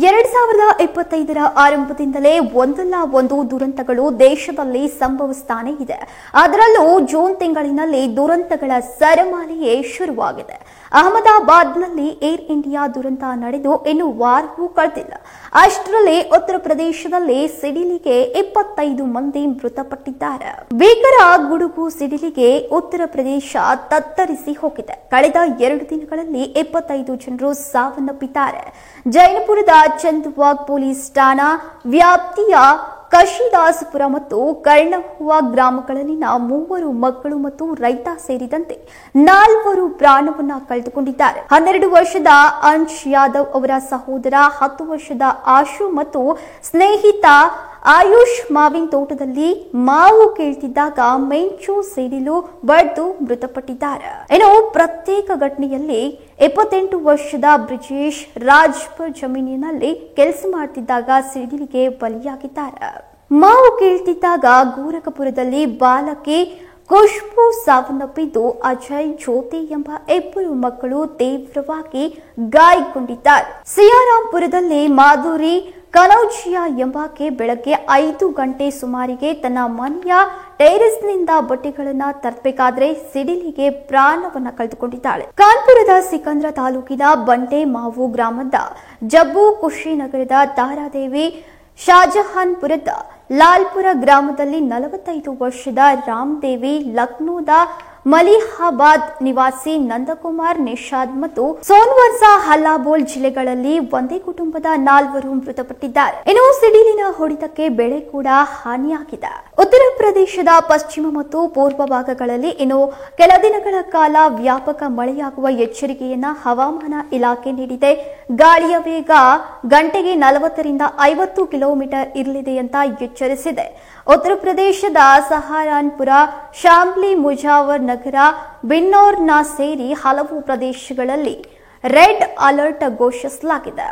2025ರ ಆರಂಭದಿಂದಲೇ ಒಂದಲ್ಲ ಒಂದು ದುರಂತಗಳು ದೇಶದಲ್ಲಿ ಸಂಭವಿಸುತ್ತಾನೆ ಇದೆ. ಅದರಲ್ಲೂ ಜೂನ್ ತಿಂಗಳಿನಲ್ಲಿ ದುರಂತಗಳ ಸರಮಾಲೆಯೇ ಶುರುವಾಗಿದೆ. ಅಹಮದಾಬಾದ್ನಲ್ಲಿ ಏರ್ ಇಂಡಿಯಾ ದುರಂತ ನಡೆದು ಇನ್ನು ವಾರವೂ ಕಳೆದಿಲ್ಲ. ಅಷ್ಟರಲ್ಲಿ ಉತ್ತರ ಪ್ರದೇಶದಲ್ಲಿ ಸಿಡಿಲಿಗೆ 25 ಮಂದಿ ಮೃತಪಟ್ಟಿದ್ದಾರೆ. ಭೀಕರ ಗುಡುಗು ಸಿಡಿಲಿಗೆ ಉತ್ತರ ಪ್ರದೇಶ ತತ್ತರಿಸಿ ಹೋಗಿದೆ. ಕಳೆದ 2 ದಿನಗಳಲ್ಲಿ 25 ಜನರು ಸಾವನ್ನಪ್ಪಿದ್ದಾರೆ. ಜೈನಪುರದ ಚಂದವಾಗ್ ಪೊಲೀಸ್ ಠಾಣಾ ವ್ಯಾಪ್ತಿಯ ಕಶಿದಾಸಪುರ ಮತ್ತು ಕರ್ಣಹುವಾ ಗ್ರಾಮಗಳಲ್ಲಿನ 3 ಮಕ್ಕಳು ಮತ್ತು ರೈತ ಸೇರಿದಂತೆ 4 ಪ್ರಾಣವನ್ನ ಕಳೆದುಕೊಂಡಿದ್ದಾರೆ. 12 ವರ್ಷದ ಅಂಶ್ ಯಾದವ್ ಅವರ ಸಹೋದರ 10 ವರ್ಷದ ಆಶು ಮತ್ತು ಸ್ನೇಹಿತ ಆಯುಷ್ ಮಾವಿನ ತೋಟದಲ್ಲಿ ಮಾವು ಕೀಳ್ತಿದ್ದಾಗ ಮೆಂಚು ಸಿಡಿಲು ಬಡಿದು ಮೃತಪಟ್ಟಿದ್ದಾರೆ. ಇನ್ನು ಪ್ರತ್ಯೇಕ ಘಟನೆಯಲ್ಲಿ 28 ವರ್ಷದ ಬ್ರಿಜೇಶ್ ರಾಜ್ಪುರ್ ಜಮೀನಿನಲ್ಲಿ ಕೆಲಸ ಮಾಡುತ್ತಿದ್ದಾಗ ಸಿಡಿಲಿಗೆ ಬಲಿಯಾಗಿದ್ದಾರೆ. ಮಾವು ಕೀಳ್ತಿದ್ದಾಗ ಗೋರಖಪುರದಲ್ಲಿ ಬಾಲಕಿ ಖುಷ್ಬು ಸಾವನ್ನಪ್ಪಿದ್ದು ಅಜಯ್ ಜ್ಯೋತಿ ಎಂಬ 2 ಮಕ್ಕಳು ತೀವ್ರವಾಗಿ ಗಾಯಗೊಂಡಿದ್ದಾರೆ. ಸಿಯಾರಾಂಪುರದಲ್ಲಿ ಮಾಧುರಿ ಕನೌಜಿಯಾ ಎಂಬಾಕೆ ಬೆಳಗ್ಗೆ 5 ಗಂಟೆ ಸುಮಾರಿಗೆ ತನ್ನ ಮನೆಯ ಟೆರೆಸ್ನಿಂದ ಬಟ್ಟೆಗಳನ್ನ ತರಬೇಕಾದ್ರೆ ಸಿಡಿಲಿಗೆ ಪ್ರಾಣವನ್ನ ಕಳೆದುಕೊಂಡಿದ್ದಾಳೆ. ಕಾನ್ಪುರದ ಸಿಕಂದ್ರ ತಾಲೂಕಿನ ಬಂಡೆ ಮಾವು ಗ್ರಾಮದ ಜಬ್ಬು ಕುಶಿನಗರದ ತಾರಾದೇವಿ, ಶಾಜಹಾನ್ಪುರದ ಲಾಲ್ಪುರ ಗ್ರಾಮದಲ್ಲಿ 45 ವರ್ಷದ ರಾಮದೇವಿ, ಲಕ್ನೋದ ಮಲಿಹಾಬಾದ್ ನಿವಾಸಿ ನಂದಕುಮಾರ್ ನಿಷಾದ್ ಮತ್ತು ಸೋನ್ವರ್ಸಾ ಹಲ್ಲಾಬೋಲ್ ಜಿಲ್ಲೆಗಳಲ್ಲಿ ಒಂದೇ ಕುಟುಂಬದ 4 ಮೃತಪಟ್ಟಿದ್ದಾರೆ. ಇನ್ನು ಸಿಡಿಲಿನ ಹೊಡೆತಕ್ಕೆ ಬೆಳೆ ಕೂಡ ಹಾನಿಯಾಗಿದೆ. ಉತ್ತರ ಪ್ರದೇಶದ ಪಶ್ಚಿಮ ಮತ್ತು ಪೂರ್ವ ಭಾಗಗಳಲ್ಲಿ ಇನ್ನು ಕೆಲ ದಿನಗಳ ಕಾಲ ವ್ಯಾಪಕ ಮಳೆಯಾಗುವ ಎಚ್ಚರಿಕೆಯನ್ನ ಹವಾಮಾನ ಇಲಾಖೆ ನೀಡಿದೆ. ಗಾಳಿಯ ವೇಗ ಗಂಟೆಗೆ 40 ರಿಂದ 50 ಕಿಲೋಮೀಟರ್ ಇರಲಿದೆ ಅಂತ ಎಚ್ಚರಿಸಿದೆ. ಉತ್ತರ ಪ್ರದೇಶದ ಸಹಾರನ್ಪುರ, ಶಾಮ್ಲಿ, ಮುಜಾವರ್ ನಗರ, ಬಿನ್ನೌರ್ನ ಸೇರಿ ಹಲವು ಪ್ರದೇಶಗಳಲ್ಲಿ ರೆಡ್ ಅಲರ್ಟ್ ಘೋಷಿಸಲಾಗಿದೆ.